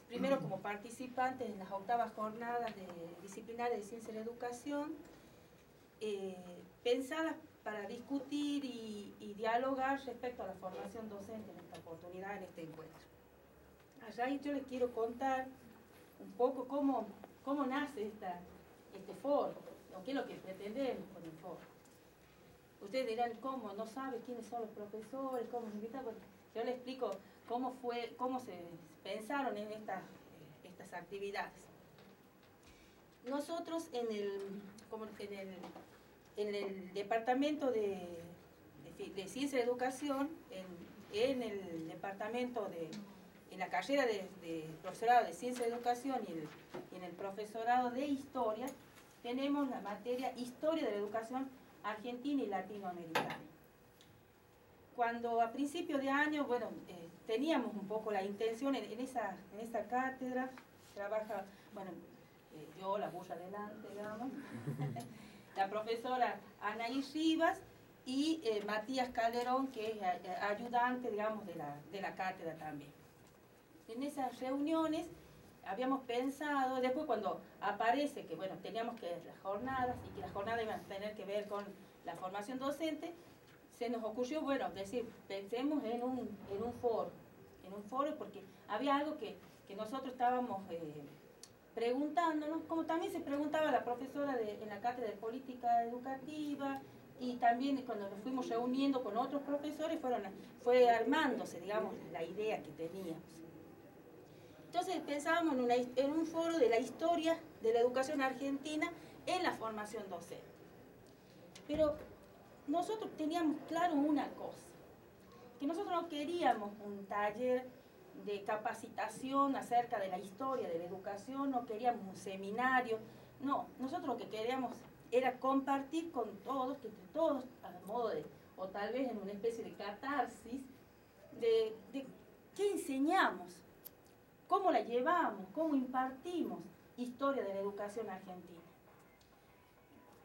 primero como participantes en las 8ª jornadas disciplinarias de ciencia de la educación, pensadas para discutir y dialogar respecto a la formación docente en esta oportunidad, en este encuentro. Allá yo les quiero contar un poco cómo nace este foro, o qué es lo que pretendemos con el foro. Ustedes dirán, ¿cómo? ¿No sabe quiénes son los profesores? ¿Cómo nos invitan? Bueno, yo les explico cómo se pensaron en estas actividades. Nosotros en el departamento de ciencia de educación, en el departamento en la carrera de profesorado de ciencia de educación y en el profesorado de historia, tenemos la materia historia de la educación argentina y latinoamericana. Cuando a principios de año, bueno, teníamos un poco la intención en esa cátedra, trabaja, bueno, yo, la burra adelante, digamos, la profesora Anaí Rivas y Matías Calderón, que es ayudante, digamos, de la cátedra también. En esas reuniones habíamos pensado, después cuando aparece que, bueno, teníamos que las jornadas y que las jornadas iban a tener que ver con la formación docente, se nos ocurrió, bueno, decir, pensemos en un foro, porque había algo que nosotros estábamos preguntándonos, como también se preguntaba la profesora en la cátedra de política educativa, y también cuando nos fuimos reuniendo con otros profesores, fue armándose, digamos, la idea que teníamos. Entonces pensábamos en un foro de la historia de la educación argentina en la formación docente. Pero nosotros teníamos claro una cosa, que nosotros no queríamos un taller de capacitación acerca de la historia de la educación, no queríamos un seminario, no, nosotros lo que queríamos era compartir con todos, que entre todos, a modo o tal vez en una especie de catarsis, de qué enseñamos, cómo la llevamos, cómo impartimos historia de la educación argentina.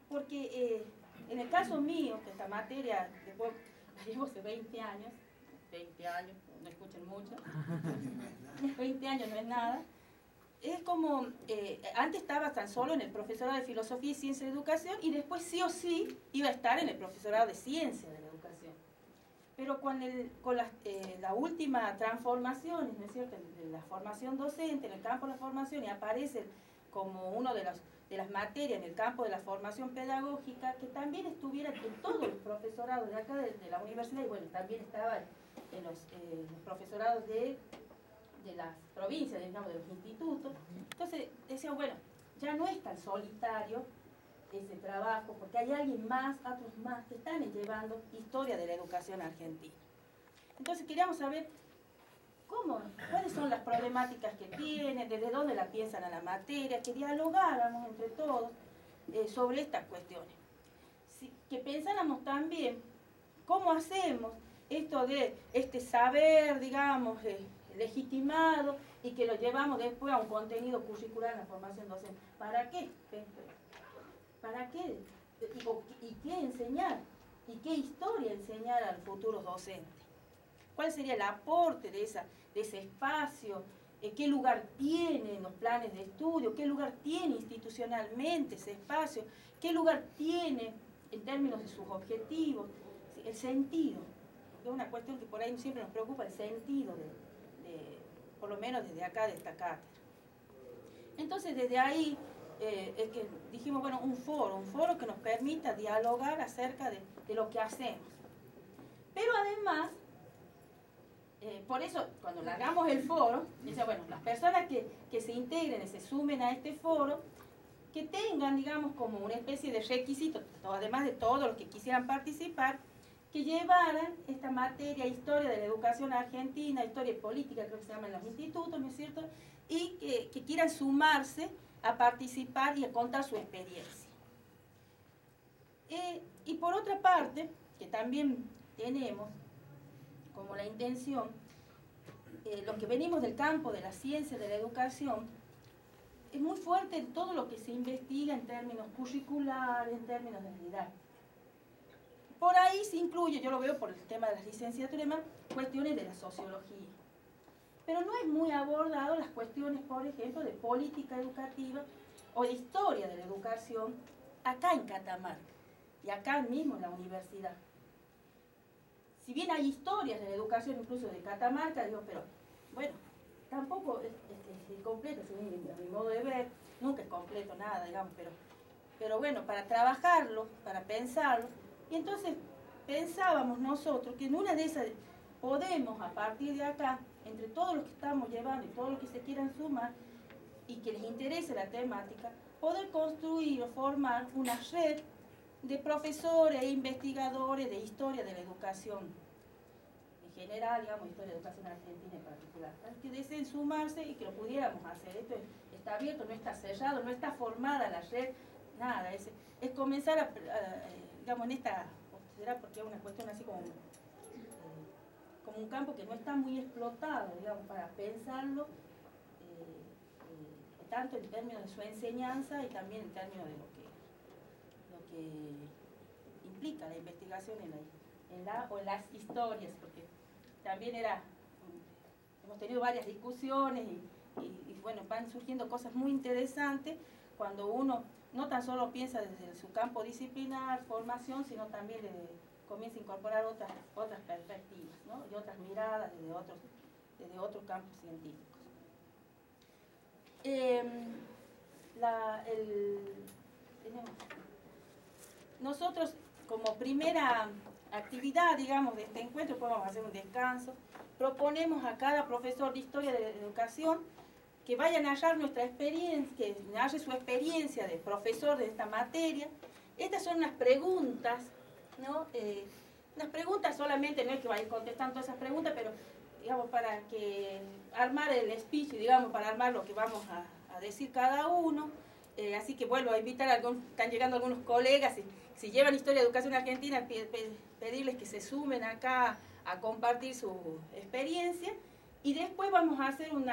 Porque en el caso mío, que esta materia después la llevo hace 20 años, no escuchen mucho, 20 años no es nada, es como, antes estaba tan solo en el profesorado de filosofía y ciencia de educación y después sí o sí iba a estar en el profesorado de ciencia de la educación. Pero con la última transformación, ¿no es cierto?, de la formación docente, en el campo de la formación, y aparece como una de las materias en el campo de la formación pedagógica, que también estuviera en todos los profesorados de acá de la universidad, y bueno, también estaba en los profesorados de las provincias, digamos, de los institutos. Entonces decían, bueno, ya no es tan solitario ese trabajo, porque hay alguien más, otros más, que están llevando historia de la educación argentina. Entonces queríamos saber cuáles son las problemáticas que tienen, desde dónde la piensan a la materia, que dialogáramos entre todos sobre estas cuestiones. Que pensáramos también cómo hacemos esto de este saber, digamos, legitimado, y que lo llevamos después a un contenido curricular en la formación docente. ¿Para qué? ¿Para qué? ¿Y qué enseñar? ¿Y qué historia enseñar al futuro docente? ¿Cuál sería el aporte de ese espacio? ¿Qué lugar tiene en los planes de estudio? ¿Qué lugar tiene institucionalmente ese espacio? ¿Qué lugar tiene en términos de sus objetivos? El sentido. Es una cuestión que por ahí siempre nos preocupa, el sentido, por lo menos desde acá, de esta cátedra. Entonces, desde ahí es que dijimos, bueno, un foro que nos permita dialogar acerca de lo que hacemos. Pero además, por eso, cuando largamos el foro, dice, bueno, las personas que se integren y se sumen a este foro, que tengan, digamos, como una especie de requisito, además de todos los que quisieran participar, que llevaran esta materia, historia de la educación argentina, historia política, creo que se llama en los institutos, ¿no es cierto?, y que quieran sumarse a participar y a contar su experiencia. Y por otra parte, que también tenemos como la intención, los que venimos del campo de la ciencia de la educación, es muy fuerte todo lo que se investiga en términos curriculares, en términos de didáctica. Por ahí se incluye, yo lo veo por el tema de las licenciaturas y demás, cuestiones de la sociología. pero no es muy abordado las cuestiones, por ejemplo, de política educativa o de historia de la educación acá en Catamarca y acá mismo en la universidad. Si bien hay historias de la educación incluso de Catamarca, digo, pero bueno, tampoco es completo, según mi modo de ver, nunca es completo nada, digamos, pero bueno, para trabajarlo, para pensarlo, y entonces pensábamos nosotros que en una de esas podemos, a partir de acá, entre todos los que estamos llevando y todos los que se quieran sumar y que les interese la temática, poder construir o formar una red de profesores e investigadores de historia de la educación en general, digamos, historia de educación argentina en particular, que deseen sumarse y que lo pudiéramos hacer. Esto está abierto, no está cerrado, no está formada la red, nada, es comenzar digamos, en esta, será porque es una cuestión así como un campo que no está muy explotado, digamos, para pensarlo, tanto en términos de su enseñanza y también en términos de lo que implica la investigación en las historias, porque también hemos tenido varias discusiones y bueno, van surgiendo cosas muy interesantes cuando uno no tan solo piensa desde su campo disciplinar, formación, sino también comienza a incorporar otras perspectivas, ¿no? Y otras miradas desde otros campos científicos. Nosotros, como primera actividad, digamos, de este encuentro, podemos hacer un descanso, proponemos a cada profesor de historia de la educación que vaya a narrar nuestra experiencia, que narre su experiencia de profesor de esta materia. Estas son unas preguntas, ¿no? Unas preguntas solamente, no es que vaya contestando todas esas preguntas, pero digamos para que armar el speech, digamos, para armar lo que vamos a decir cada uno. Así que vuelvo a invitar están llegando algunos colegas, si llevan historia de educación argentina, pedirles que se sumen acá a compartir su experiencia. Y después vamos a hacer un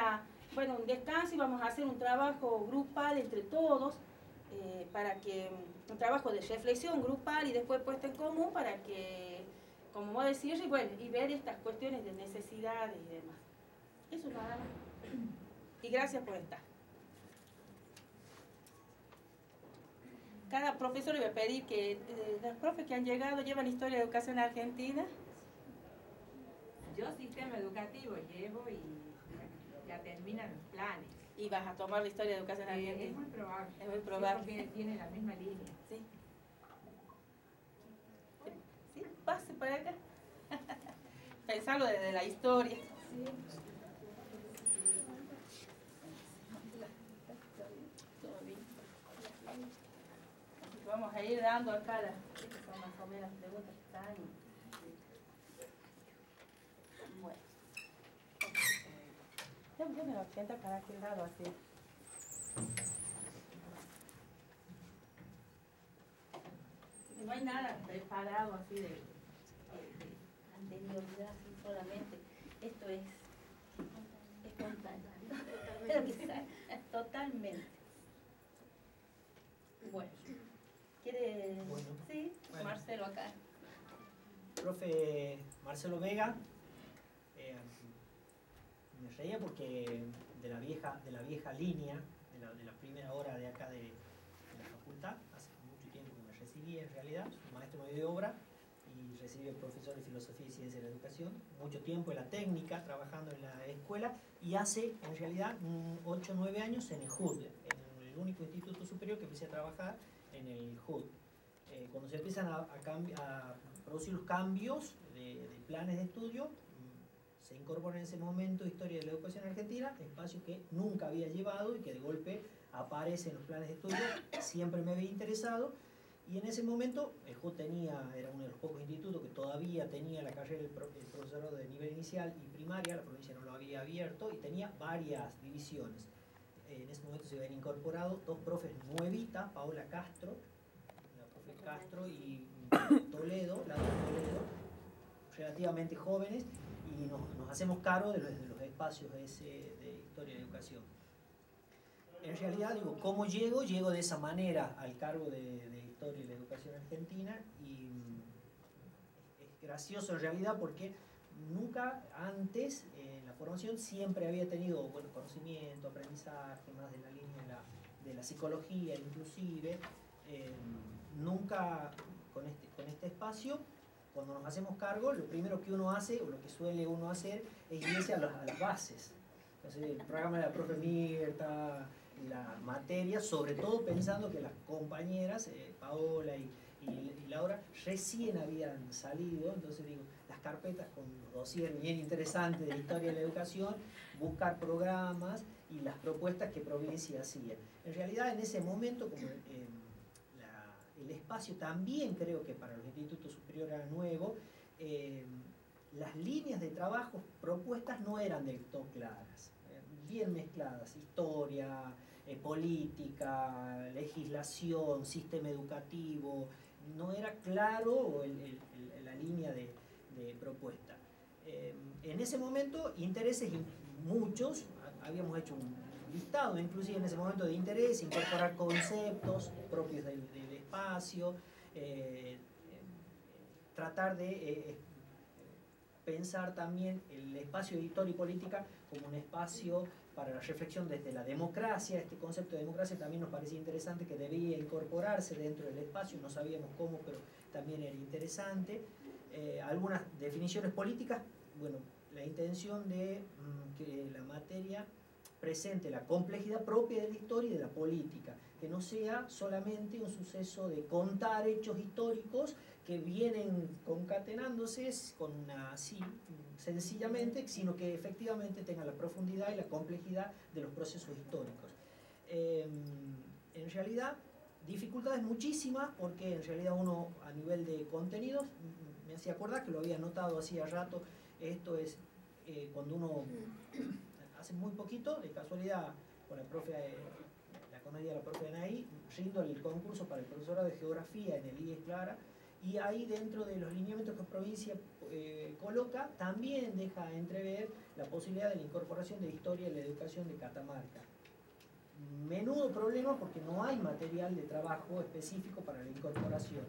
descanso y vamos a hacer un trabajo grupal entre todos, un trabajo de reflexión grupal y después puesto en común para que, como voy a decir, y ver estas cuestiones de necesidades y demás. Eso nada más. Y gracias por estar. Cada profesor le voy a pedir que los profes que han llegado llevan historia de educación argentina. Yo sistema educativo llevo y ya terminan los planes. Y vas a tomar la historia de educación argentina. Es muy probable. Es muy probable. Sí, porque tiene la misma línea. Sí. Sí, pase para acá. Pensarlo desde la historia. Sí. Todo bien. Así que vamos a ir dando acá estas son más o menos las preguntas que están. Bueno. Yo me lo siento para aquel lado así. No hay nada preparado así de anterioridad, así solamente. Esto es espontáneo. Totalmente. Bueno. ¿Quiere? Bueno. Sí, bueno. Marcelo acá. Profe Marcelo Vega, me reía porque de la vieja línea, de la primera hora de acá de la facultad, hace mucho tiempo que me recibí en realidad, soy maestro medio de obra y recibí el profesor de Filosofía y Ciencia de la Educación, mucho tiempo en la técnica, trabajando en la escuela, y hace en realidad 8 o 9 años en el HUD, en el único instituto superior que empecé a trabajar en el HUD. Cuando se empiezan a producir los cambios de planes de estudio, se incorpora en ese momento Historia de la Educación Argentina, espacio que nunca había llevado y que de golpe aparece en los planes de estudio, siempre me había interesado, y en ese momento el HUD era uno de los pocos institutos que todavía tenía la carrera del profesorado de nivel inicial y primaria, la provincia no lo había abierto, y tenía varias divisiones. En ese momento se habían incorporado 2 profes nuevitas, Paola Castro, Castro y Toledo, relativamente jóvenes, y nos hacemos cargo de los espacios de historia de educación. En realidad, digo, ¿cómo llego? Llego de esa manera al cargo de historia de la educación argentina, y es gracioso en realidad porque nunca antes en la formación siempre había tenido conocimiento, aprendizaje, más de la línea de la psicología inclusive. Nunca con este espacio, cuando nos hacemos cargo, lo primero que uno hace, o lo que suele uno hacer, es irse a las bases. Entonces, el programa de la profe Mirta, la materia, sobre todo pensando que las compañeras, Paola y Laura, recién habían salido, entonces digo, las carpetas con dossier bien interesantes de historia de la educación, buscar programas y las propuestas que Provincia hacía. En realidad, en ese momento, como el espacio también creo que para los institutos superiores era nuevo, las líneas de trabajo propuestas no eran del todo claras, bien mezcladas, historia, política, legislación, sistema educativo, no era claro la línea de propuesta. En ese momento, intereses muchos, habíamos hecho un listado inclusive en ese momento de interés, incorporar conceptos propios del espacio, tratar de pensar también el espacio de historia y política como un espacio para la reflexión desde la democracia. Este concepto de democracia también nos parecía interesante, que debía incorporarse dentro del espacio, no sabíamos cómo, pero también era interesante. Algunas definiciones políticas, bueno, la intención de que la materia presente la complejidad propia de la historia y de la política, que no sea solamente un suceso de contar hechos históricos que vienen concatenándose así sencillamente, sino que efectivamente tenga la profundidad y la complejidad de los procesos históricos. En realidad, dificultades muchísimas, porque en realidad uno a nivel de contenidos, me hacía acordar que lo había notado hacía rato, esto es cuando uno hace muy poquito, de casualidad, con la profe, la comedia de la profe Anaí, rindo el concurso para el profesorado de geografía en el IES Clara, y ahí dentro de los lineamientos que Provincia coloca, también deja entrever la posibilidad de la incorporación de historia en la educación de Catamarca. Menudo problema porque no hay material de trabajo específico para la incorporación.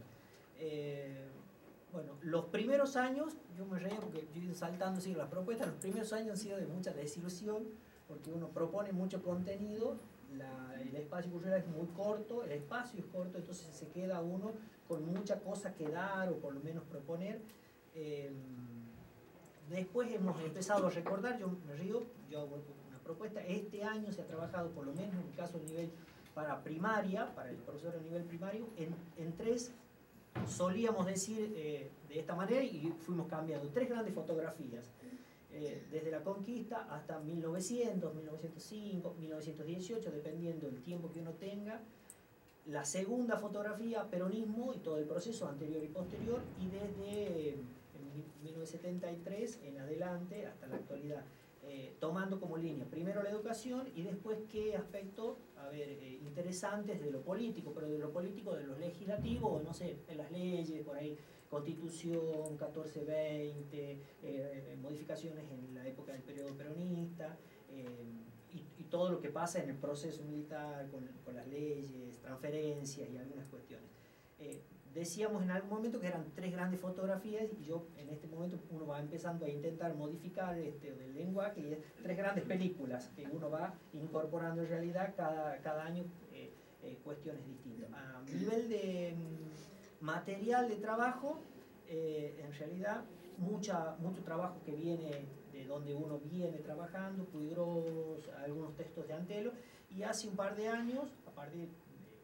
Bueno, los primeros años, yo me reía porque yo he ido saltando las propuestas, los primeros años han sido de mucha desilusión, porque uno propone mucho contenido, el espacio cultural es muy corto, el espacio es corto, entonces se queda uno con mucha cosa que dar o por lo menos proponer. Después hemos empezado a recordar, yo me río, yo hago una propuesta, este año se ha trabajado por lo menos en mi caso a nivel para primaria, para el profesor a nivel primario, en tres, solíamos decir de esta manera y fuimos cambiando, tres grandes fotografías. Desde la conquista hasta 1900, 1905, 1918, dependiendo del tiempo que uno tenga. La segunda fotografía, peronismo y todo el proceso anterior y posterior, y desde 1973 en adelante hasta la actualidad, tomando como línea primero la educación y después qué aspectos, interesantes de lo político, pero de lo político, de lo legislativo, no sé, en las leyes, por ahí, Constitución, 1420, modificaciones en la época del periodo peronista, y todo lo que pasa en el proceso militar, con las leyes, transferencias y algunas cuestiones. Decíamos en algún momento que eran tres grandes fotografías y yo en este momento uno va empezando a intentar modificar del lenguaje y es tres grandes películas que uno va incorporando en realidad cada año cuestiones distintas. A nivel de material de trabajo, en realidad mucho trabajo que viene de donde uno viene trabajando, Puigros, algunos textos de Antelo, y hace un par de años, a partir de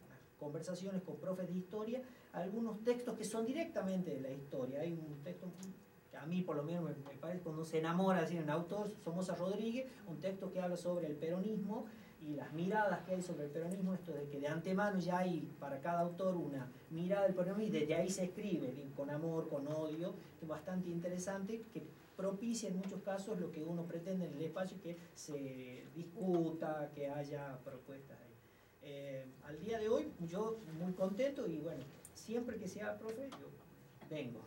unas conversaciones con profes de historia, algunos textos que son directamente de la historia. Hay un texto que a mí por lo menos me parece, cuando se enamora de un autor, Somoza Rodríguez, un texto que habla sobre el peronismo y las miradas que hay sobre el peronismo, esto de que de antemano ya hay para cada autor una mirada del peronismo y desde ahí se escribe, con amor, con odio, que es bastante interesante, que propicia en muchos casos lo que uno pretende en el espacio, que se discuta, que haya propuestas ahí. Al día de hoy yo muy contento y bueno, siempre que sea profe yo vengo.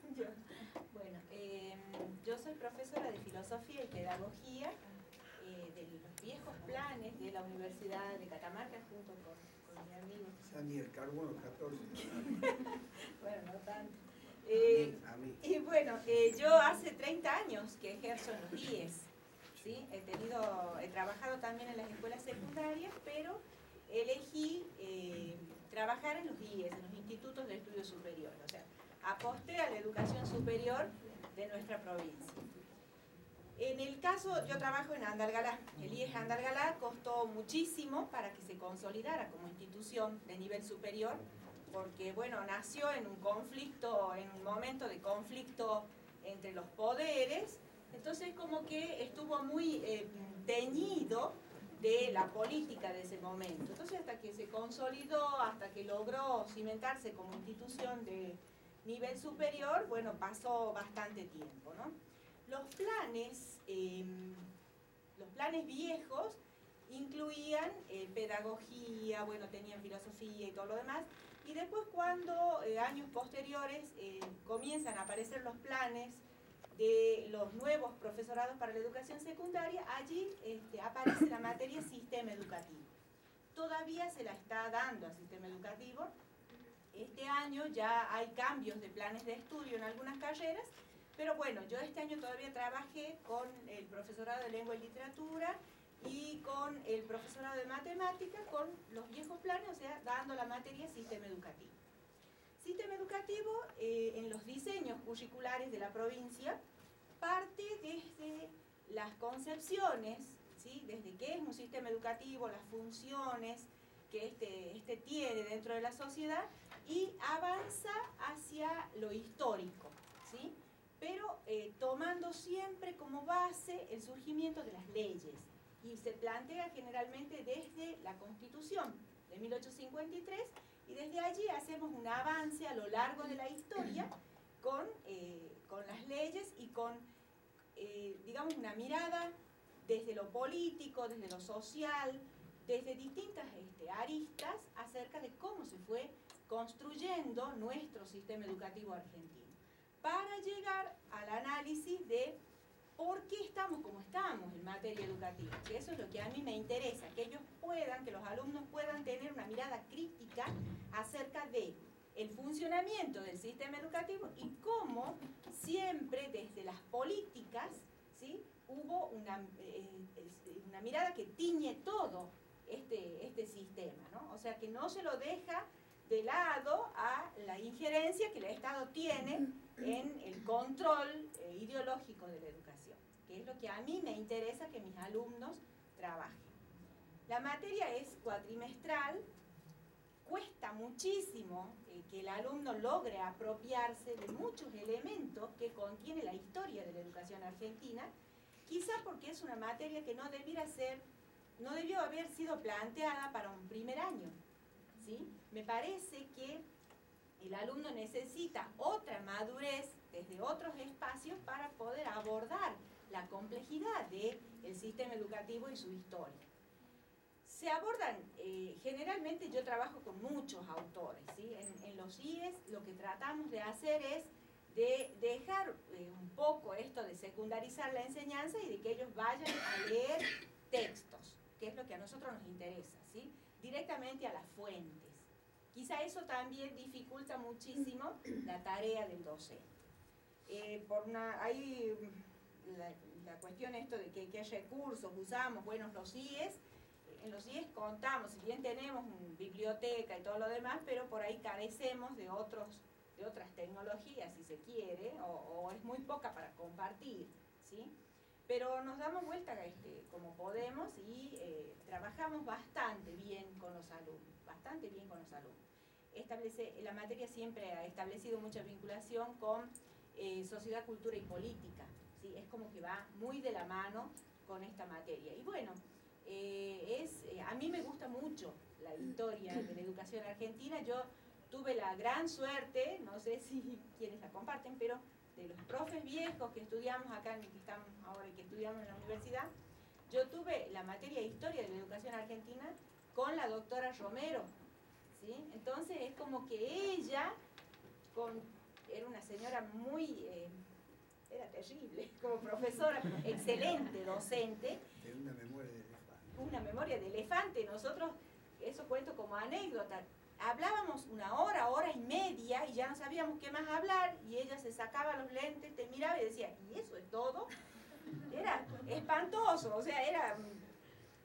Muchas gracias. Bueno, yo soy profesora de filosofía y pedagogía de los viejos planes de la Universidad de Catamarca junto con la amigos. Sandy, el carbono 14. Bueno, no tanto. A mí. Y bueno, yo hace 30 años que ejerzo en los IES, ¿sí? He trabajado también en las escuelas secundarias, pero elegí trabajar en los IES, en los institutos de estudio superior. O sea, aposté a la educación superior de nuestra provincia. En el caso, yo trabajo en Andalgalá. El IES Andalgalá costó muchísimo para que se consolidara como institución de nivel superior, porque, bueno, nació en un conflicto, en un momento de conflicto entre los poderes, entonces como que estuvo muy teñido de la política de ese momento. Entonces, hasta que se consolidó, hasta que logró cimentarse como institución de nivel superior, bueno, pasó bastante tiempo, ¿no? Los planes viejos incluían pedagogía, bueno, tenían filosofía y todo lo demás, y después cuando años posteriores comienzan a aparecer los planes de los nuevos profesorados para la educación secundaria, allí aparece la materia sistema educativo. Todavía se la está dando al sistema educativo. Este año ya hay cambios de planes de estudio en algunas carreras, pero bueno, yo este año todavía trabajé con el profesorado de lengua y literatura y con el profesorado de matemática, con los viejos planes, o sea, dando la materia sistema educativo. Sistema educativo, en los diseños curriculares de la provincia, parte desde las concepciones, ¿sí? Desde qué es un sistema educativo, las funciones que este tiene dentro de la sociedad, y avanza hacia lo histórico, ¿sí? Pero tomando siempre como base el surgimiento de las leyes, y se plantea generalmente desde la Constitución de 1853, y desde allí hacemos un avance a lo largo de la historia con las leyes y con, digamos, una mirada desde lo político, desde lo social, desde distintas aristas acerca de cómo se fue construyendo nuestro sistema educativo argentino, para llegar al análisis de por qué estamos como estamos en materia educativa. Que eso es lo que a mí me interesa, que ellos puedan, que los alumnos puedan tener una mirada crítica acerca de el funcionamiento del sistema educativo y cómo siempre desde las políticas, ¿sí?, hubo una mirada que tiñe todo este sistema, ¿no? O sea, que no se lo deja de lado a la injerencia que el Estado tiene en el control ideológico de la educación, que es lo que a mí me interesa que mis alumnos trabajen. La materia es cuatrimestral, cuesta muchísimo que el alumno logre apropiarse de muchos elementos que contiene la historia de la educación argentina, quizá porque es una materia que no debió haber sido planteada para un primer año, ¿sí? Me parece que el alumno necesita otra madurez desde otros espacios para poder abordar la complejidad del sistema educativo y su historia. Se abordan, generalmente yo trabajo con muchos autores, ¿sí? En los IES lo que tratamos de hacer es de dejar un poco esto de secundarizar la enseñanza y de que ellos vayan a leer textos, que es lo que a nosotros nos interesa, ¿sí?, directamente a las fuentes. Quizá eso también dificulta muchísimo la tarea del docente. Hay la cuestión esto de qué recursos usamos. Bueno, en los IES contamos, si bien tenemos una biblioteca y todo lo demás, pero por ahí carecemos de otras tecnologías, si se quiere, o es muy poca para compartir, ¿sí? Pero nos damos vuelta como podemos y trabajamos bastante bien con los alumnos, bastante bien con los alumnos. La materia siempre ha establecido mucha vinculación con sociedad, cultura y política, ¿sí? Es como que va muy de la mano con esta materia. Y bueno, a mí me gusta mucho la historia de la educación argentina. Yo tuve la gran suerte, no sé si quienes la comparten, pero de los profes viejos que estudiamos acá, que estamos ahora y que estudiamos en la universidad, yo tuve la materia de historia de la educación argentina con la doctora Romero, ¿sí? Entonces es como que ella era una señora era terrible como profesora, excelente docente. Tiene una memoria de elefante. Una memoria de elefante. Nosotros eso cuento como anécdota. Hablábamos una hora, hora y media, y ya no sabíamos qué más hablar, y ella se sacaba los lentes, te miraba y decía, ¿y eso es todo? Era espantoso, o sea, era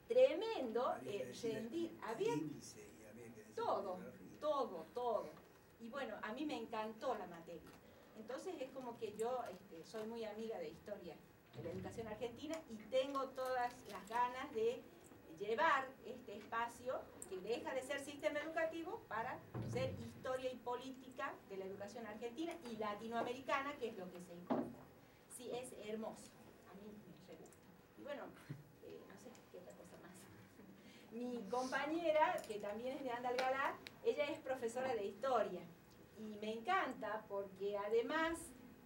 tremendo rendir. Había todo, todo, todo. Y bueno, a mí me encantó la materia. Entonces es como que yo soy muy amiga de historia de la educación argentina y tengo todas las ganas de llevar este espacio que deja de ser sistema educativo para ser historia y política de la educación argentina y latinoamericana, que es lo que se incorpora. Sí, es hermoso. A mí me re gusta. Y bueno, no sé qué otra cosa más. Mi compañera, que también es de Andalgalá, ella es profesora de historia. Y me encanta porque además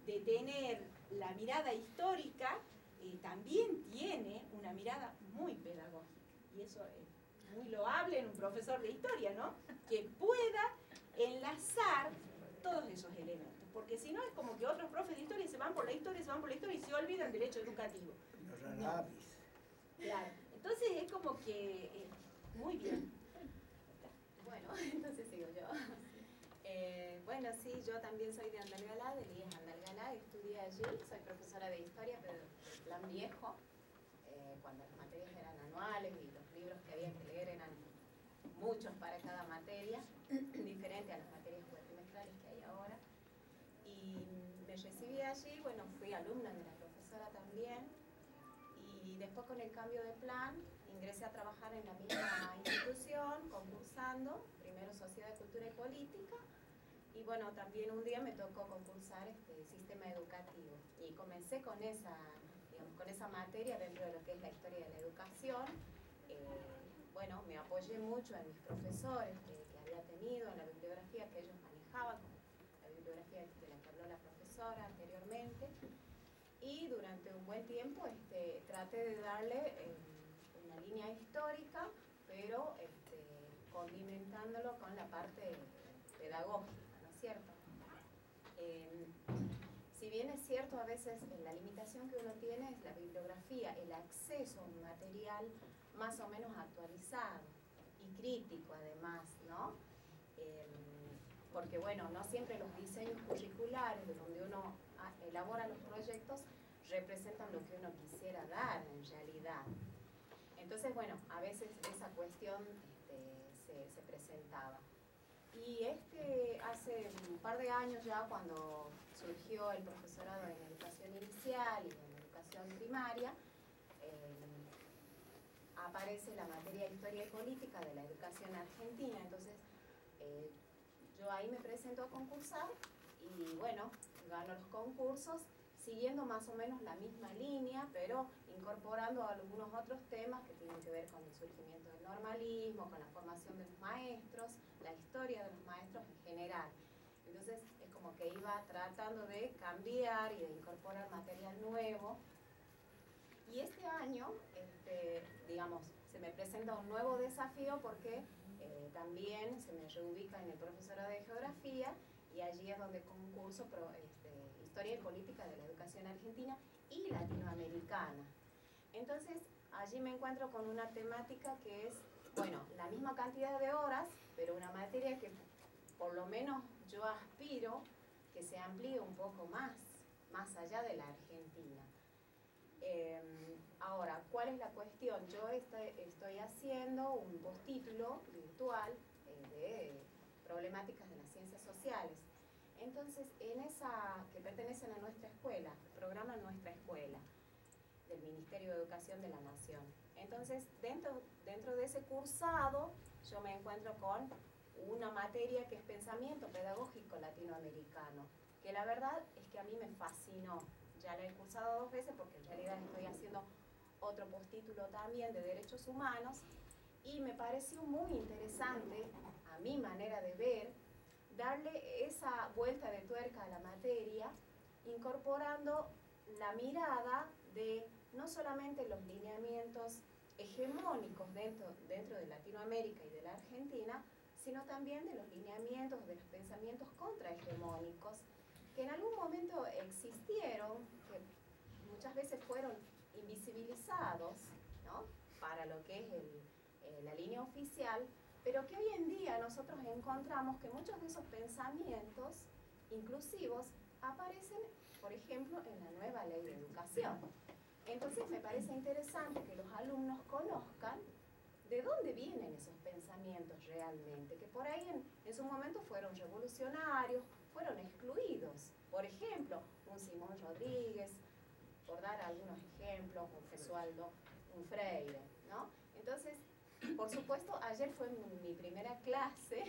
de tener la mirada histórica, también tiene una mirada muy pedagógica. Y eso es muy loable en un profesor de historia, ¿no? Que pueda enlazar todos esos elementos. Porque si no es como que otros profes de historia se van por la historia, y se olvidan del hecho educativo. No. Claro. Entonces es como que muy bien. Bueno, entonces sigo yo. Bueno, sí, yo también soy de Andalgalá, de IES Andalgalá, estudié allí, soy profesora de historia, pero del plan viejo, cuando las materias eran anuales y los libros que había que leer eran muchos para cada materia, diferente a las materias cuatrimestrales que hay ahora. Y me recibí allí, bueno, fui alumna de la profesora también, y después con el cambio de plan ingresé a trabajar en la misma institución, concursando, primero Sociedad de Cultura y Política, y bueno, también un día me tocó concursar sistema educativo, y comencé con esa, digamos, con esa materia dentro de lo que es la historia de la educación. Bueno, me apoyé mucho en mis profesores que había tenido, en la bibliografía que ellos manejaban, la bibliografía de la que habló la profesora anteriormente, y durante un buen tiempo traté de darle una línea histórica, pero condimentándolo con la parte pedagógica, ¿no es cierto? Si bien es cierto, a veces la limitación que uno tiene es la bibliografía, el acceso a un material más o menos actualizado y crítico además, ¿no? Porque bueno, no siempre los diseños curriculares de donde uno elabora los proyectos representan lo que uno quisiera dar en realidad. Entonces, bueno, a veces esa cuestión se presentaba. Y hace un par de años ya, cuando surgió el profesorado en educación inicial y en educación primaria, aparece la materia de historia y política de la educación argentina. Entonces, yo ahí me presento a concursar y bueno, gano los concursos, siguiendo más o menos la misma línea, pero incorporando algunos otros temas que tienen que ver con el surgimiento del normalismo, con la formación de los maestros, la historia de los maestros en general. Entonces es como que iba tratando de cambiar y de incorporar material nuevo. Y este año, digamos, se me presenta un nuevo desafío porque también se me reubica en el profesorado de geografía, y allí es donde concurso historia y política de la educación argentina y latinoamericana. Entonces, allí me encuentro con una temática que es, bueno, la misma cantidad de horas, pero una materia que por lo menos yo aspiro que se amplíe un poco más allá de la Argentina. Ahora, ¿cuál es la cuestión? Yo estoy haciendo un postítulo virtual de problemáticas de las ciencias sociales. Entonces, que pertenecen a nuestra escuela, programa Nuestra Escuela, del Ministerio de Educación de la Nación. Entonces, dentro de ese cursado, yo me encuentro con una materia que es pensamiento pedagógico latinoamericano, que la verdad es que a mí me fascinó. Ya la he cursado 2 veces porque en realidad estoy haciendo otro postítulo también de derechos humanos, y me pareció muy interesante, a mi manera de ver, darle esa vuelta de tuerca a la materia, incorporando la mirada de no solamente los lineamientos hegemónicos dentro de Latinoamérica y de la Argentina, sino también de los lineamientos, de los pensamientos contrahegemónicos, que en algún momento existieron, que muchas veces fueron invisibilizados, ¿no?, para lo que es la línea oficial, pero que hoy en día nosotros encontramos que muchos de esos pensamientos inclusivos aparecen, por ejemplo, en la nueva ley de educación. Entonces me parece interesante que los alumnos conozcan de dónde vienen esos pensamientos realmente, que por ahí en su momento fueron revolucionarios, fueron excluidos. Por ejemplo, un Simón Rodríguez, por dar algunos ejemplos, un Gesualdo, un Freire, ¿no? Entonces, por supuesto, ayer fue mi primera clase,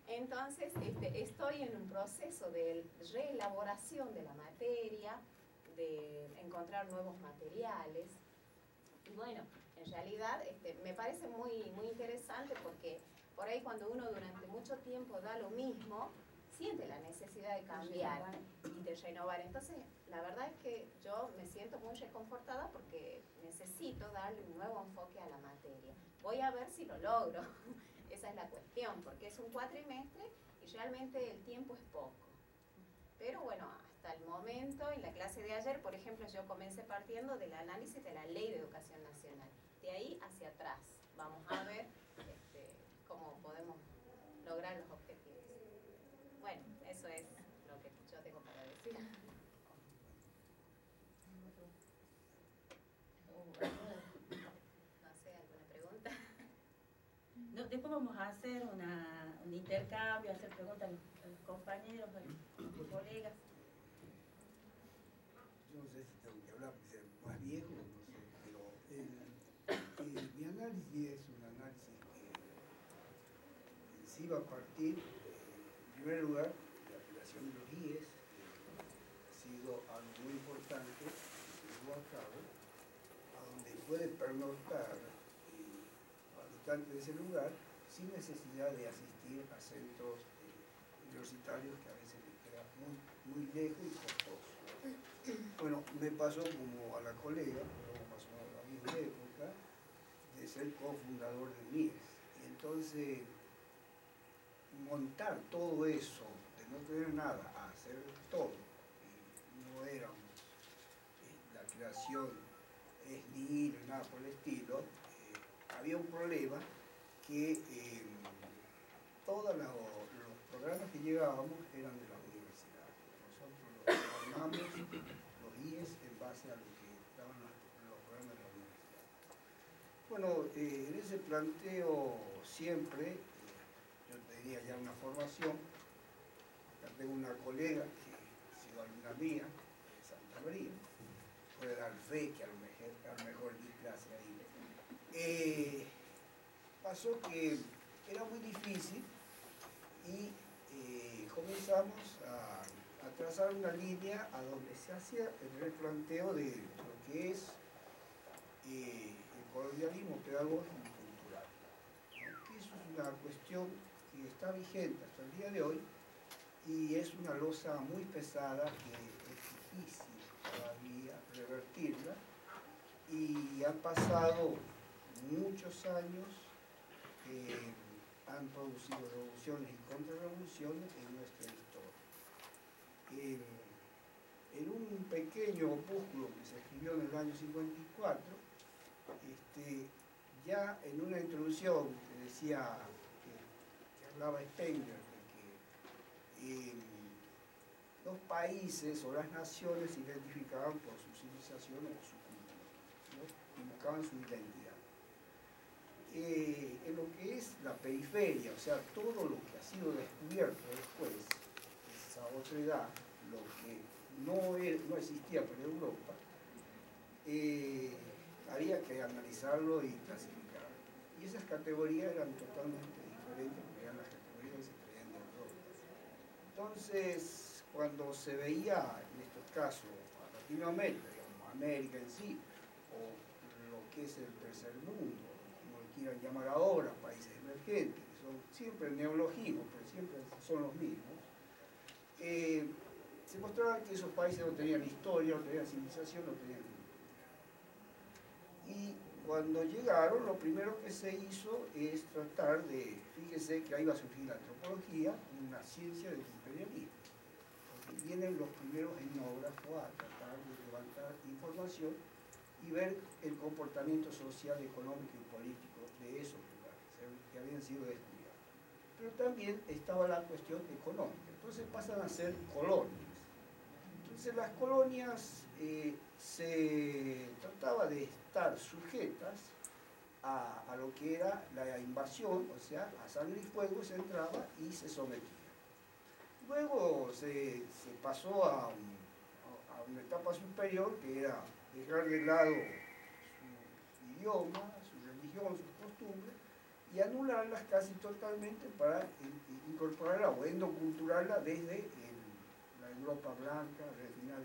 entonces estoy en un proceso de reelaboración de la materia, de encontrar nuevos materiales. Y bueno, en realidad me parece muy, muy interesante porque por ahí cuando uno durante mucho tiempo da lo mismo, siente la necesidad de cambiar y de renovar. Entonces, la verdad es que yo me siento muy reconfortada porque necesito darle un nuevo enfoque a la materia. Voy a ver si lo logro. Esa es la cuestión, porque es un cuatrimestre y realmente el tiempo es poco. Pero bueno, hasta el momento, en la clase de ayer, por ejemplo, yo comencé partiendo del análisis de la Ley de Educación Nacional. De ahí hacia atrás, vamos a ver cómo podemos lograr los objetivos. Bueno, eso es lo que yo tengo para decir. No sé, ¿alguna pregunta? No, después vamos a hacer un intercambio, hacer preguntas a los compañeros, a los colegas. Yo no sé si tengo que hablar porque ser más viejo, no sé, pero mi análisis es un análisis que sí va a partir, en primer lugar, de la creación de los IES, que ha sido algo muy importante que se llevó a cabo, a donde puede pernoctar habitantes de ese lugar sin necesidad de asistir a centros universitarios que a veces les queda muy lejos y costoso. Bueno, me pasó como a la colega, luego pasó a la misma época, de ser cofundador del IES. Y entonces, montar todo eso, de no tener nada, a hacer todo, y no éramos la creación es ni nada por el estilo, había un problema que todos los programas que llegábamos eran de la universidad. Nosotros los armamos, los IES, en base a lo que daban los programas de la universidad. Bueno, en ese planteo siempre, yo tenía ya una formación, acá tengo una colega que ha sido alumna mía, de Santa María, puede dar fe que a lo mejor di clase ahí. Pasó que era muy difícil y comenzamos a trazar una línea a donde se hacía el replanteo de lo que es el colonialismo pedagógico y cultural, ¿no? Eso es una cuestión que está vigente hasta el día de hoy y es una losa muy pesada que es difícil todavía revertirla, y han pasado muchos años que han producido revoluciones y contrarrevoluciones en nuestra historia. En un pequeño opúsculo que se escribió en el año 54, ya en una introducción que decía, que hablaba Spengler, de que los países o las naciones se identificaban por su civilización o su cultura, ¿no? Y buscaban su identidad. En lo que es la periferia, o sea, todo lo que ha sido descubierto después, esa otra edad, lo que no existía para Europa, había que analizarlo y clasificarlo. Y esas categorías eran totalmente diferentes porque eran las categorías que se traían de Europa. Entonces, cuando se veía, en estos casos, a Latinoamérica, digamos, América en sí, o lo que es el tercer mundo, como lo quieran llamar ahora, países emergentes, que son siempre neologismos, pero siempre son los mismos, se mostraba que esos países no tenían historia, no tenían civilización, no tenían cultura. Y cuando llegaron, lo primero que se hizo es tratar de, fíjese que ahí va a surgir la antropología, una ciencia del imperialismo. Porque vienen los primeros etnógrafos a tratar de levantar información y ver el comportamiento social, económico y político de esos lugares. Se que habían sido descubiertos. Pero también estaba la cuestión económica. Entonces pasan a ser colonias. Entonces las colonias se trataba de estar sujetas a lo que era la invasión, o sea, a sangre y fuego se entraba y se sometía. Luego se pasó a una etapa superior que era dejar de lado su idioma, su religión, sus costumbres y anularlas casi totalmente para incorporarla o endoculturarla desde la Europa blanca, refinada.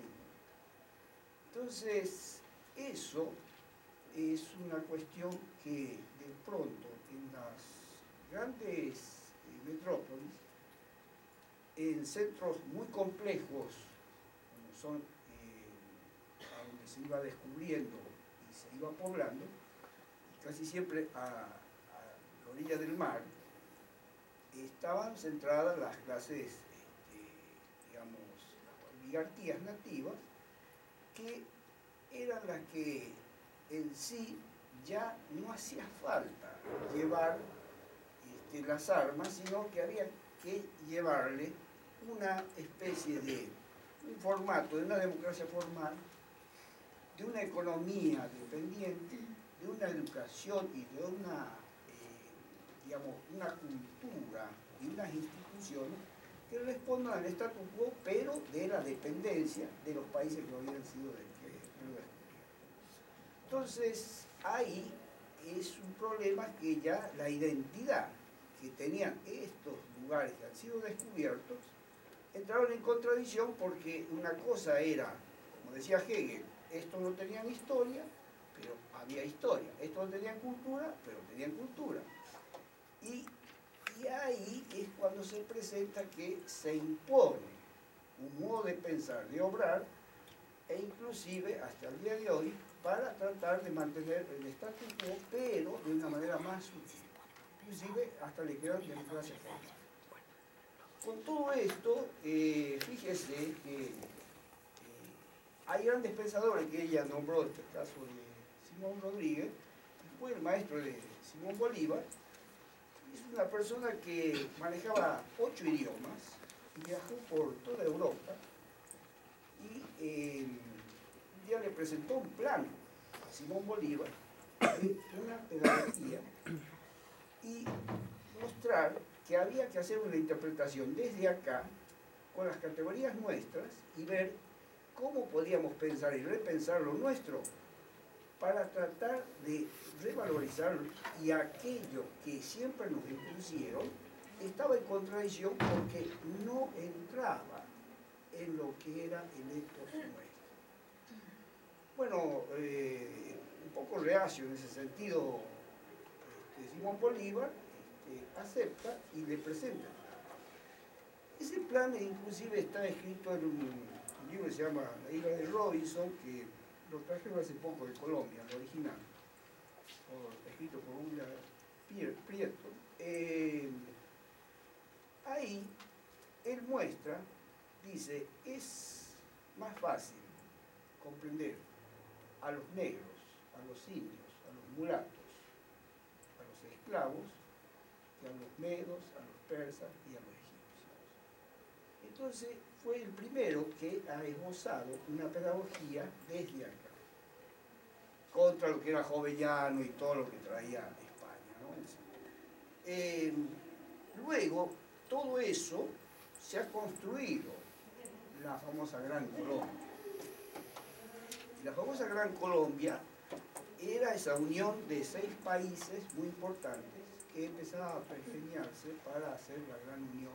Entonces, eso es una cuestión que de pronto en las grandes metrópolis, en centros muy complejos, como son a donde se iba descubriendo y se iba poblando, casi siempre a la orilla del mar, estaban centradas las clases, digamos, las oligarquías nativas, que eran las que en sí ya no hacía falta llevar las armas, sino que había que llevarle una especie de un formato de una democracia formal, de una economía dependiente, de una educación y de una, digamos, una cultura y unas instituciones que respondan al statu quo, pero de la dependencia de los países que habían sido descubiertos. Entonces, ahí es un problema que ya la identidad que tenían estos lugares que han sido descubiertos entraron en contradicción, porque una cosa era, como decía Hegel, estos no tenían historia, pero había historia. Estos no tenían cultura, pero tenían cultura. Y ahí es cuando se presenta que se impone un modo de pensar, de obrar, e inclusive hasta el día de hoy, para tratar de mantener el statu quo, pero de una manera más sutil. Inclusive hasta le crearon democracia formal. Con todo esto, fíjese que hay grandes pensadores que ella nombró, en este caso de Simón Rodríguez, que fue el maestro de Simón Bolívar. Es una persona que manejaba 8 idiomas, viajó por toda Europa y un día le presentó un plan a Simón Bolívar de una pedagogía y mostrar que había que hacer una interpretación desde acá, con las categorías nuestras, y ver cómo podíamos pensar y repensar lo nuestro para tratar de revalorizar, y aquello que siempre nos impusieron estaba en contradicción porque no entraba en lo que era el ethos nuestro. Bueno, un poco reacio en ese sentido, Simón Bolívar acepta y le presenta. Ese plan inclusive está escrito en un libro que se llama La isla de Robinson, que lo trajeron hace poco de Colombia, el original, escrito por William Prieto. Ahí él muestra, dice, es más fácil comprender a los negros, a los indios, a los mulatos, a los esclavos, que a los medos, a los persas y a los egipcios. Entonces fue el primero que ha esbozado una pedagogía desde acá, contra lo que era Jovellano y todo lo que traía España, ¿no? Luego, todo eso se ha construido la famosa Gran Colombia. Y la famosa Gran Colombia era esa unión de 6 países muy importantes que empezaba a pergeñarse para hacer la gran unión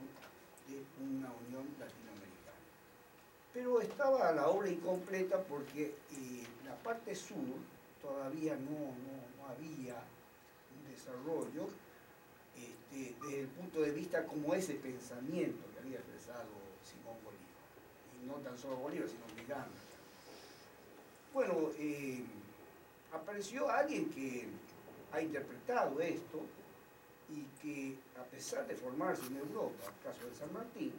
de una unión latinoamericana. Pero estaba la obra incompleta porque la parte sur todavía no había un desarrollo desde el punto de vista como ese pensamiento que había expresado Simón Bolívar. Y no tan solo Bolívar, sino Miranda. Bueno, apareció alguien que ha interpretado esto y que, a pesar de formarse en Europa, el caso de San Martín,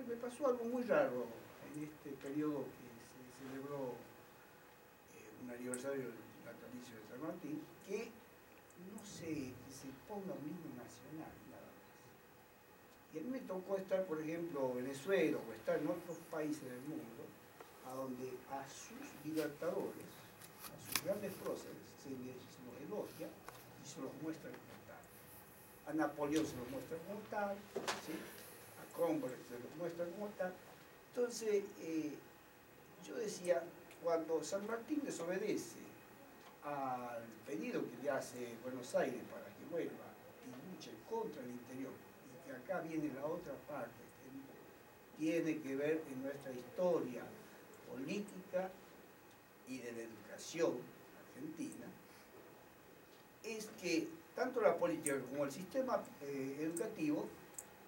me pasó algo muy raro en este periodo que se celebró un aniversario del natalicio de San Martín, que no sé, que se ponga un himno nacional, nada más. Y a mí me tocó estar, por ejemplo, en Venezuela o estar en otros países del mundo, a donde a sus libertadores, a sus grandes próceres, se los elogia y se los muestra como tal. A Napoleón se los muestra como tal, ¿sí? A Cromwell se los muestra como tal. Entonces, yo decía, cuando San Martín desobedece al pedido que le hace Buenos Aires para que vuelva y luche contra el interior, y que acá viene la otra parte, que tiene que ver en nuestra historia política y de la educación argentina, es que tanto la política como el sistema educativo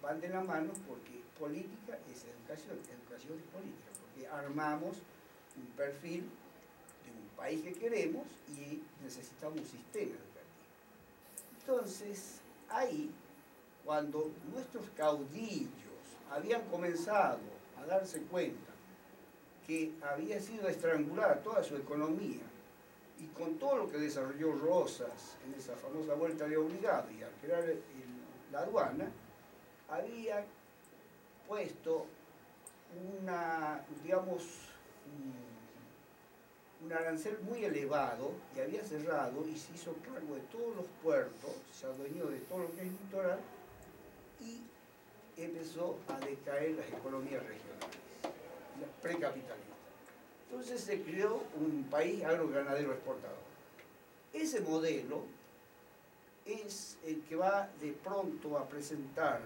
van de la mano, porque política es educación, educación es política, porque armamos un perfil de un país que queremos y necesitamos un sistema educativo. Entonces, ahí, cuando nuestros caudillos habían comenzado a darse cuenta que había sido estrangulada toda su economía, y con todo lo que desarrolló Rosas en esa famosa vuelta de obligado y al crear la aduana, había puesto un arancel muy elevado, y había cerrado y se hizo cargo de todos los puertos, se adueñó de todo lo que es litoral, y empezó a decaer las economías regionales, las precapitalistas. Entonces se creó un país agroganadero exportador. Ese modelo es el que va de pronto a presentar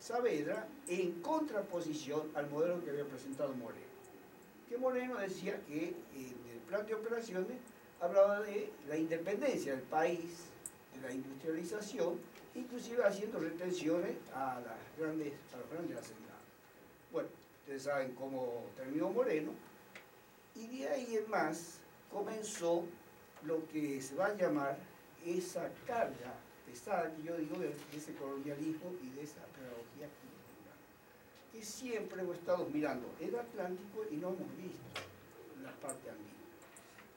Saavedra en contraposición al modelo que había presentado Moreno. Que Moreno decía que en el plan de operaciones hablaba de la independencia del país, de la industrialización, inclusive haciendo retenciones a los grandes hacendados. Bueno, ustedes saben cómo terminó Moreno, y de ahí en más comenzó lo que se va a llamar esa carga pesada que yo digo de ese colonialismo y de esa pedagogía cultural, que siempre hemos estado mirando el Atlántico y no hemos visto la parte andina.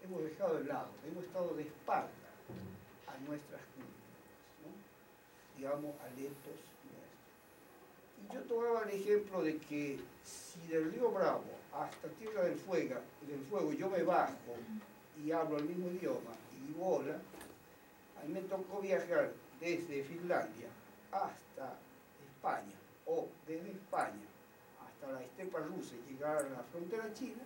Hemos dejado de lado, hemos estado de espalda a nuestras culturas, ¿no? Digamos, aletos nuestros. Y yo tomaba el ejemplo de que si del Río Bravo hasta Tierra del Fuego yo me bajo y hablo el mismo idioma y digo hola, a mí me tocó viajar desde Finlandia hasta España, o desde España hasta la estepa rusa y llegar a la frontera china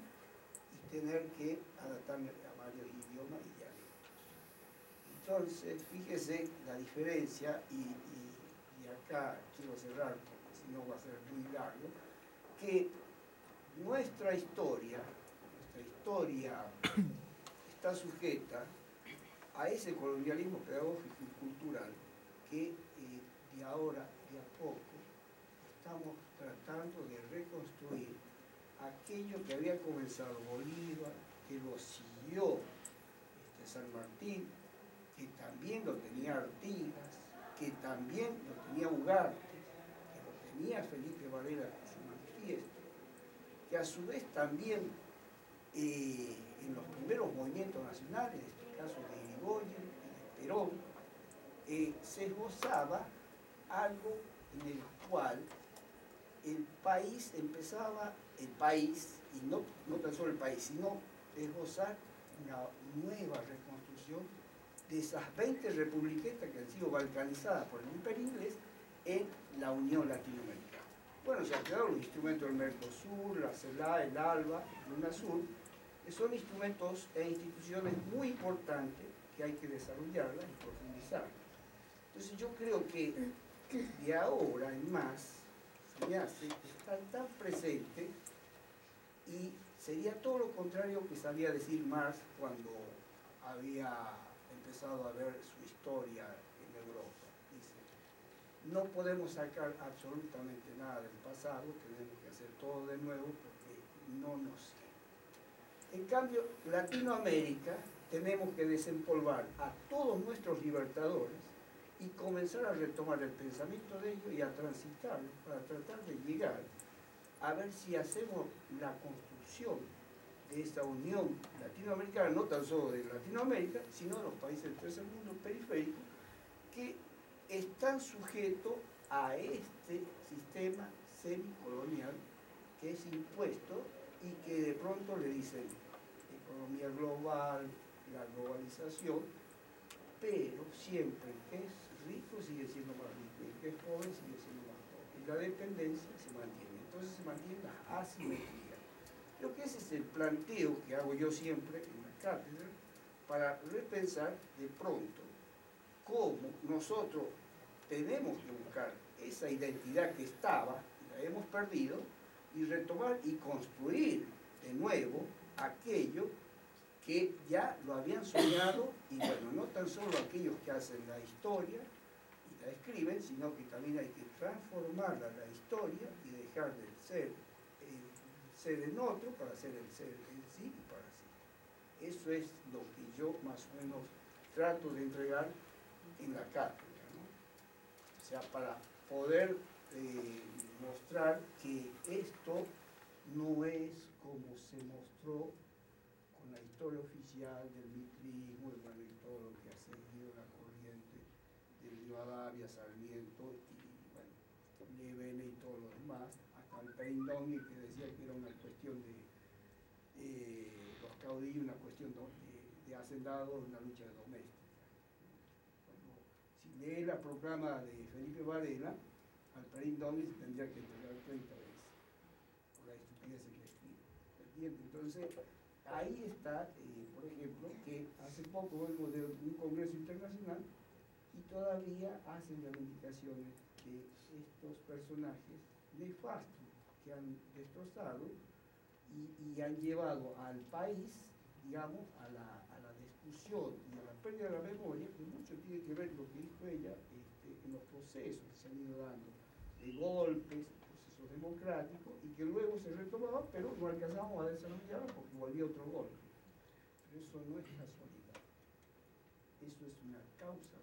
y tener que adaptarme a varios idiomas y dialectos. Entonces, fíjese la diferencia, y acá quiero cerrar porque si no va a ser muy largo, que nuestra historia está sujeta a ese colonialismo pedagógico y cultural que de ahora, de a poco, estamos tratando de reconstruir aquello que había comenzado Bolívar, que lo siguió San Martín, que también lo tenía Artigas, que también lo tenía Ugarte, que lo tenía Felipe Varela con su manifiesto, que a su vez también en los primeros movimientos nacionales, en este caso de Irigoyen y de Perón, se esbozaba algo en el cual el país empezaba, y no tan solo el país, sino esbozar una nueva reconstrucción de esas 20 republiquetas que han sido balcanizadas por el imperio inglés en la Unión Latinoamericana. Bueno, se han creado los instrumentos del Mercosur, la CELAC, el ALBA, el UNASUR, que son instrumentos e instituciones muy importantes que hay que desarrollarlas y profundizarlas. Entonces yo creo que de ahora en más se me hace estar tan presente, y sería todo lo contrario que sabía decir Marx cuando había empezado a ver su historia en Europa. Dice, no podemos sacar absolutamente nada del pasado, tenemos que hacer todo de nuevo porque no nos sirve. En cambio, Latinoamérica tenemos que desempolvar a todos nuestros libertadores y comenzar a retomar el pensamiento de ellos y a transitarlo para tratar de llegar a ver si hacemos la construcción esta unión latinoamericana, no tan solo de Latinoamérica, sino de los países del tercer mundo periférico, que están sujetos a este sistema semicolonial que es impuesto y que de pronto le dicen economía global, la globalización, pero siempre el que es rico sigue siendo más rico, y el que es pobre sigue siendo más pobre, y la dependencia se mantiene. Entonces se mantiene la asimetría. Creo que ese es el planteo que hago yo siempre en la cátedra para repensar de pronto cómo nosotros tenemos que buscar esa identidad que estaba, la hemos perdido, y retomar y construir de nuevo aquello que ya lo habían soñado, y bueno, no tan solo aquellos que hacen la historia y la escriben, sino que también hay que transformarla la historia y dejar de ser el ser en otro para ser el ser en sí y para sí. Eso es lo que yo más o menos trato de entregar en la cátedra, ¿no? O sea, para poder mostrar que esto no es como se mostró con la historia oficial del mitrismo, y todo lo que ha seguido la corriente de Rivadavia, Sarmiento y bueno, Levene y todo lo demás, hasta el Perindón, que decía que era una cuestión de los caudillos, una cuestión de hacendados, una lucha doméstica. Bueno, si lee la proclama de Felipe Varela, al Perindón se tendría que entregar 30 veces por la estupidez que escribe. ¿Entiendes? Entonces, ahí está, por ejemplo, que hace poco vengo de un congreso internacional y todavía hacen reivindicaciones de estos personajes nefastos que han destrozado y han llevado al país, digamos, a la discusión y a la pérdida de la memoria, que mucho tiene que ver lo que dijo ella en los procesos que se han ido dando, de golpes, procesos democráticos, y que luego se retomaban, pero no alcanzamos a desarrollarlo porque volvía otro golpe. Pero eso no es casualidad, eso es una causa.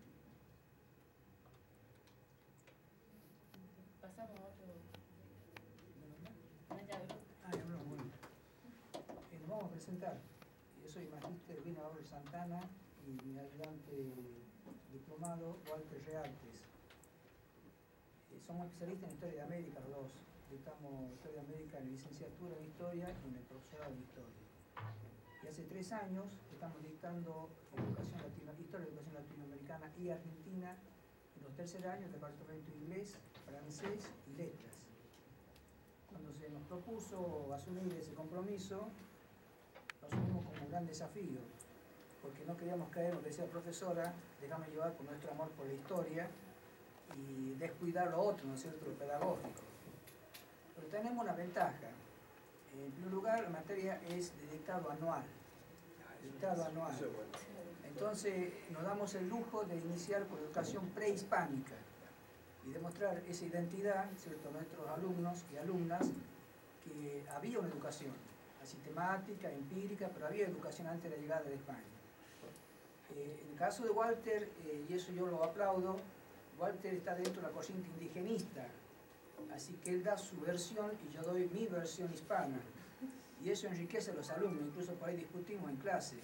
Pasamos a otro. Bueno. Nos vamos a presentar. Yo soy magíster Vinador Santana y mi ayudante diplomado Walter Reartes. Somos especialistas en Historia de América los dos. Dictamos Historia de América en licenciatura en Historia y en el profesorado en Historia. Y hace 3 años estamos dictando Historia de Educación Latinoamericana y Argentina en los 3er años, departamento de Inglés, Francés y Letras. Cuando se nos propuso asumir ese compromiso, lo asumimos como un gran desafío, porque no queríamos caer en lo que decía la profesora, déjame llevar por nuestro amor por la historia y descuidar lo otro, ¿no es cierto?, lo pedagógico. Pero tenemos una ventaja. En primer lugar, la materia es de dictado anual. Entonces, nos damos el lujo de iniciar con educación prehispánica y demostrar esa identidad, ¿cierto?, a nuestros alumnos y alumnas, que había una educación sistemática, empírica, pero había educación antes de la llegada de España. En el caso de Walter, y eso yo lo aplaudo, Walter está dentro de la corriente indigenista, así que él da su versión y yo doy mi versión hispana, y eso enriquece a los alumnos, incluso por ahí discutimos en clase.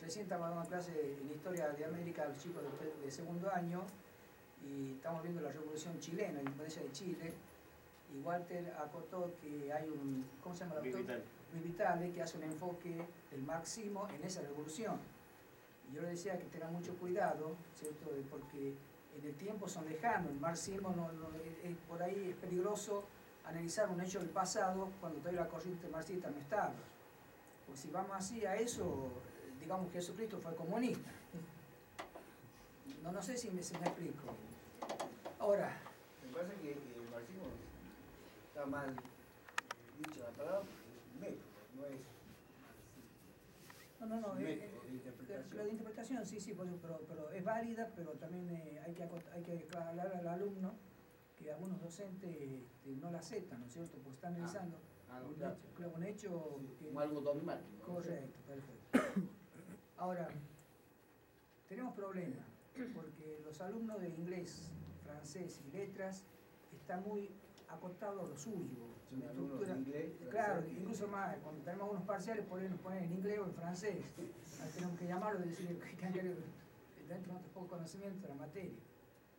Recién estamos dando una clase en Historia de América a los chicos de 2º año, y estamos viendo la Revolución Chilena, la independencia de Chile, y Walter acotó que hay un, ¿cómo se llama el autor? Luis Vitale, que hace un enfoque del marxismo en esa revolución. Y yo le decía que tenga mucho cuidado, ¿cierto?, porque en el tiempo son lejanos, el marxismo por ahí es peligroso analizar un hecho del pasado cuando todavía la corriente marxista no estaba. Pues si vamos así a eso, digamos que Jesucristo fue comunista. No sé si me explico. Ahora, Me parece que el marxismo está mal dicho la palabra, porque es un método, no es no, un método de interpretación. La de interpretación sí, pero es válida, pero también hay que aclarar al alumno que algunos docentes no la aceptan, ¿no es cierto? Porque están analizando un hecho sí, como algo dogmático. Correcto, perfecto. Ahora, tenemos problemas, porque los alumnos de inglés, francés y letras están muy acotados a lo suyo. Son alumnos de inglés, Claro, Claro, incluso más, cuando tenemos unos parciales, por ahí nos ponen en inglés o en francés. Ahí tenemos que llamarlos y decir que han querido dentro de nuestro poco conocimiento de la materia.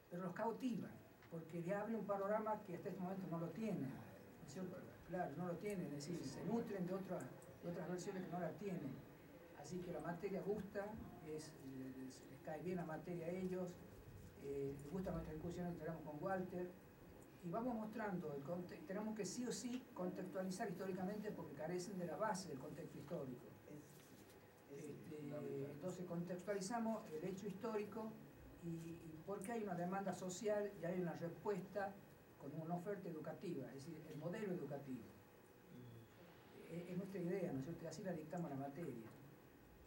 Pero los cautivan, porque le abre un panorama que hasta este momento no lo tienen. ¿No es cierto? Claro, no lo tienen, es decir, se nutren de otras versiones que no la tienen. Así que la materia gusta, les cae bien la materia a ellos, les gusta nuestra discusión que tenemos con Walter, y vamos mostrando, tenemos que sí o sí contextualizar históricamente porque carecen de la base del contexto histórico. Entonces contextualizamos el hecho histórico y porque hay una demanda social y hay una respuesta con una oferta educativa, es decir, el modelo educativo. Es nuestra idea, ¿no es cierto? Así la dictamos a la materia.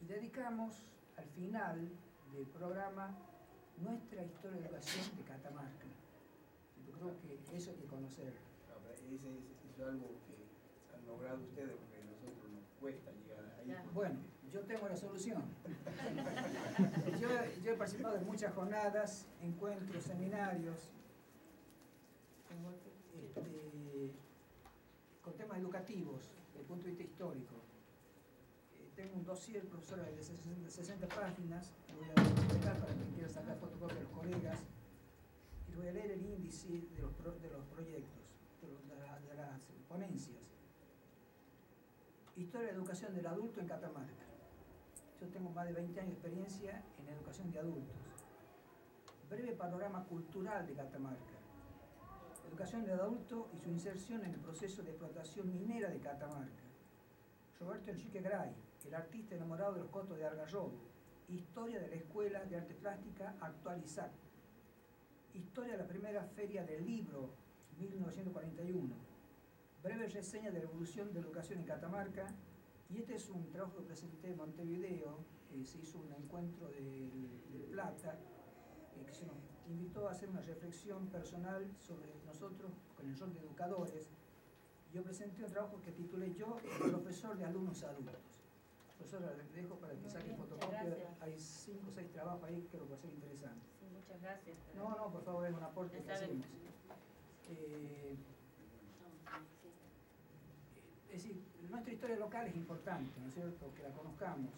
Y dedicamos al final del programa nuestra historia de educación de Catamarca. Yo creo que eso hay que conocer. Eso es algo que han logrado ustedes porque a nosotros nos cuesta llegar ahí. Bueno, yo tengo la solución. Yo he participado en muchas jornadas, encuentros, seminarios, con temas educativos, desde el punto de vista histórico. Tengo un dossier, profesora, de 60 páginas, lo voy a dejar para quien quiera sacar fotocopia de los colegas, y voy a leer el índice de los proyectos, de las ponencias. Historia de educación del adulto en Catamarca. Yo tengo más de 20 años de experiencia en educación de adultos. Breve panorama cultural de Catamarca. Educación del adulto y su inserción en el proceso de explotación minera de Catamarca. Roberto Enrique Gray, el artista enamorado de los cotos de Algarrobo. Historia de la Escuela de Arte Plástica actualizada. Historia de la primera feria del libro, 1941. Breve reseña de la evolución de la educación en Catamarca. Y este es un trabajo que presenté en Montevideo. Se hizo un encuentro de Plata, que se nos invitó a hacer una reflexión personal sobre nosotros con el rol de educadores. Yo presenté un trabajo que titulé Yo, profesor de alumnos adultos. Profesora, les dejo para que saquen fotocopia. Hay 5 o 6 trabajos ahí que lo puede ser interesante. Sí, muchas gracias. No, por favor, es un aporte que hacemos. Es decir, nuestra historia local es importante, ¿no es cierto?, que la conozcamos.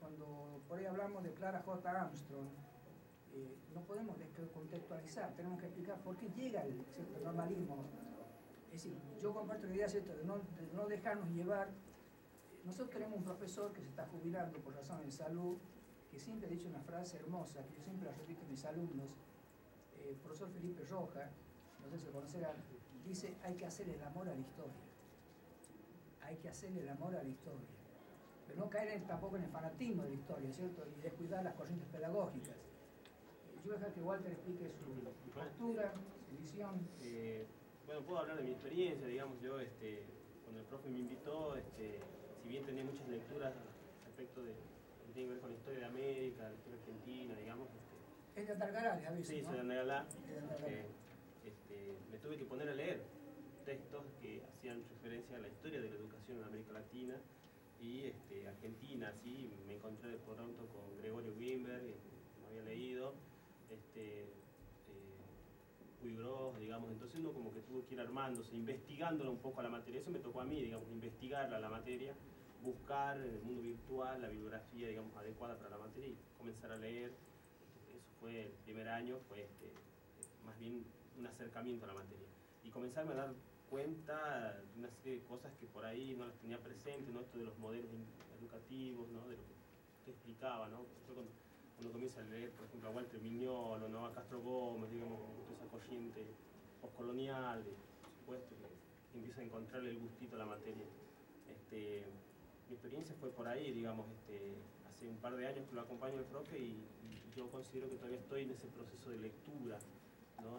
Cuando por ahí hablamos de Clara J. Armstrong, no podemos contextualizar, tenemos que explicar por qué llega el normalismo. Es decir, yo comparto la idea, ¿cierto?, de no dejarnos llevar. Nosotros tenemos un profesor que se está jubilando por razones de salud, que siempre ha dicho una frase hermosa, que yo siempre la repito a mis alumnos, el profesor Felipe Roja, no sé si lo conocerán, dice, hay que hacer el amor a la historia. Hay que hacer el amor a la historia. Pero no caer tampoco en el fanatismo de la historia, ¿cierto?, y descuidar las corrientes pedagógicas. Yo voy a dejar que Walter explique su postura, su visión. Bueno, puedo hablar de mi experiencia, digamos, yo cuando el profe me invitó, si bien tenía muchas lecturas respecto de lo que tiene que ver con la historia de América, la historia argentina, digamos. Es de Andalgalá, ya aviso, sí, ¿no? soy de Andalgalá. Me tuve que poner a leer textos que hacían referencia a la historia de la educación en América Latina y Argentina, así me encontré de pronto con Gregorio Wimberg, que no había leído, Puigros, digamos, entonces uno como que tuvo que ir armándose, investigándola un poco a la materia. Eso me tocó a mí, digamos, investigarla a la materia, buscar en el mundo virtual la bibliografía, digamos, adecuada para la materia y comenzar a leer. Eso fue el primer año, fue más bien un acercamiento a la materia. Y comenzarme a dar cuenta de una serie de cosas que por ahí no las tenía presentes, ¿no? Esto de los modelos educativos, ¿no? De lo que usted explicaba, ¿no? Cuando uno comienza a leer, por ejemplo, a Walter Mignolo, ¿no? A Castro Gómez, digamos, toda esa corriente postcolonial, por supuesto, que empieza a encontrarle el gustito a la materia. Mi experiencia fue por ahí, digamos, hace un par de años que lo acompaño al profe y yo considero que todavía estoy en ese proceso de lectura, ¿no?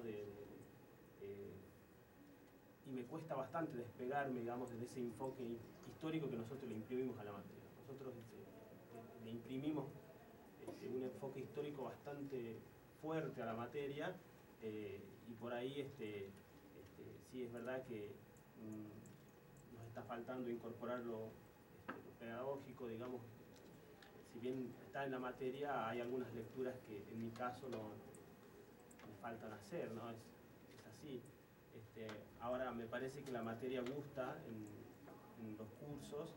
Y me cuesta bastante despegarme, digamos, de ese enfoque histórico que nosotros le imprimimos a la materia. Nosotros le imprimimos un enfoque histórico bastante fuerte a la materia y por ahí sí es verdad que nos está faltando incorporar lo pedagógico, digamos. Si bien está en la materia, hay algunas lecturas que en mi caso me faltan hacer, ¿no? Es así. Ahora me parece que la materia gusta en los cursos,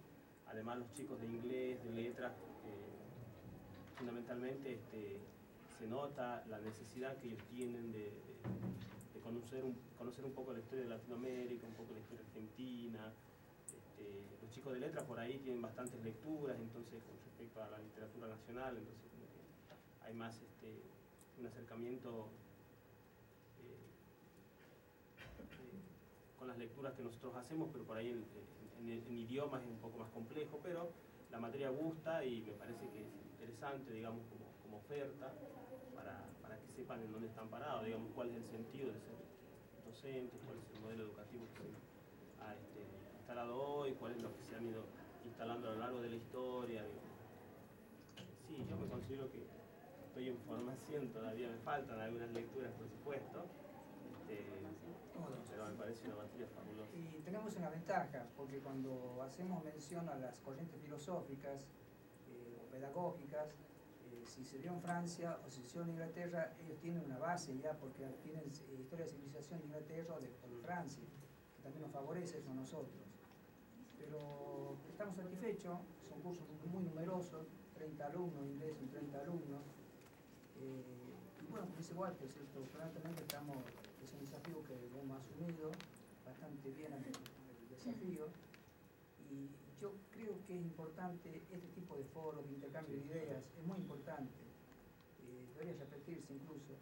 además los chicos de inglés, de letras, fundamentalmente se nota la necesidad que ellos tienen de conocer un poco la historia de Latinoamérica, un poco la historia argentina. Los chicos de letras por ahí tienen bastantes lecturas, entonces con respecto a la literatura nacional, entonces como que hay más un acercamiento con las lecturas que nosotros hacemos, pero por ahí en idiomas es un poco más complejo, pero la materia gusta y me parece que es interesante, digamos, como oferta, para que sepan en dónde están parados, digamos, cuál es el sentido de ser docentes, cuál es el modelo educativo que se ha instalado hoy, cuál es lo que se han ido instalando a lo largo de la historia, digamos. Sí, yo me considero que estoy en formación, todavía me faltan algunas lecturas, por supuesto, pero me parece una materia fabulosa. Y tenemos una ventaja, porque cuando hacemos mención a las corrientes filosóficas o pedagógicas, si se dio en Francia o si se dio en Inglaterra, ellos tienen una base ya, porque tienen historia de civilización de Inglaterra o de Francia, que también nos favorece con nosotros. Pero estamos satisfechos, son cursos muy numerosos, 30 alumnos, inglés son 30 alumnos. Y bueno, como dice Walter, ¿cierto? Claramente es un desafío que hemos asumido bastante bien el desafío. Y yo creo que es importante este tipo de foros, de intercambio de ideas, es muy importante. Debería repetirse incluso.